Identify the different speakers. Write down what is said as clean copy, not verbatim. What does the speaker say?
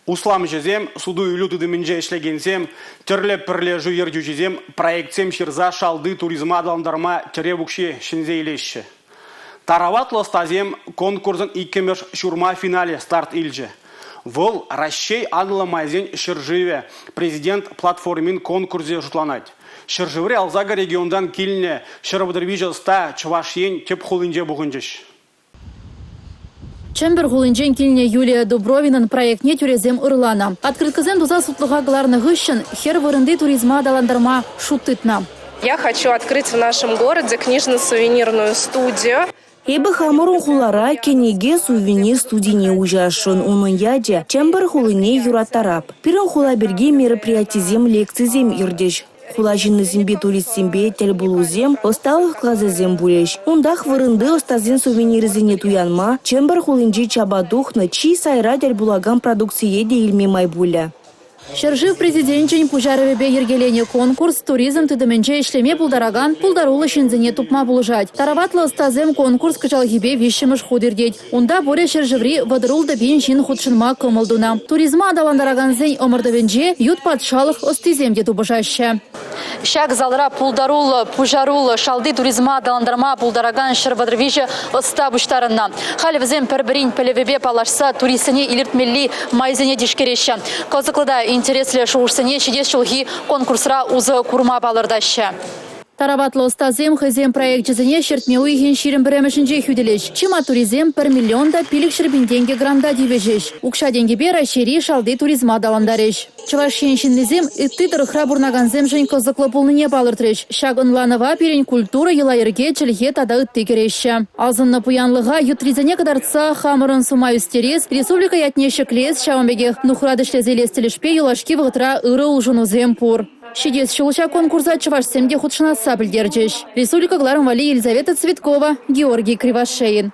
Speaker 1: Услам жезем, суду үйлі түдімінже ішлегенсем, түрлі пірлі жүйер жүжезем, проектсем шырза шалды туризма адамдарма тіре бүкше шинзе илешші. Тараватлы стазем конкурсын иккемеш шурма финале старт илже. Вол Рашей анылы майзен шыржыве президент платформин конкурсе жұтланать. Шыржывре Алзага региондан келіне шырыбыдырвижылста Чувашен теп хулынже бұғынжыш.
Speaker 2: Чембер хулынжен келіне Юлия Дубровинын проектне түрезем ырлана. Открыткызем дуза сутлыға гларны гыщын хер вырынды туризма даландарма шуттытна.
Speaker 3: Я хочу открыть в нашем городе книжно-сувенирную студию.
Speaker 4: Эбі хамырын хулара кенеге сувенир студийне ужашын. Оның яде Чембер хулыне юратарап. Пирен хула берге мероприятизем лекцизем ирдеш. Хула жинны зембе туристзембе тел булузем, осталых клазезем булеш. Ондах вырынды остазен сувенирзене туянма, Чембер хулынжи чабадухны чи сайра тел булаган продукция де илме майбуля.
Speaker 2: Шыржив президентчен пужаровебе ергелене конкурс туризм тыдыменче ишлеме пулдараган пулдарулы шинзене тупма булыжать. Тараватлы остазем конкурс кычалгибе вишшимыш худырдеть. Унда боре шыржыври вадырулда бен шин худшынма кымылдуна. Туризма адаландараган зень омырдывенже ют патшалық остиземде тубыжаще. Шак залра пулдарулы, пужарулы, шалды туризма адаландарма пулдараган шырвадырвиже оста буштарына. Халевзем перберин пелевебе палашса туристіне илертмелли майзене дишкереше. Козыклыда интересле шоушсене шидес чулги конкурсра узы курма балырдашы. Тараватлы остазем хызем проект жезене шертме уйген ширим біремешінже хүделеш. Чима туризм 1 миллионда пилік шырбинденге гранда дивежеш. Укша денгебе рашери шалды туризма даландареш. Чылашен шинлезем итты дырыхра бурнаганзем жен козыклы пулныне балыртреш. Шагынланова перен культура елайырге чілге тада ытты кереші. Азынны пуянлыға ютризене кадарца хамырын сума үстерес, республика ятнеші клес шауамбегех нухрадышлезе лестелешпе юлашки вғытра ыры ұжынузем пур. Шидес шулша конкурса Чувашсемде худшынатса білдерджеш. Республика Гларым Вали Елизавета Цветкова, Георгий Кривошеин.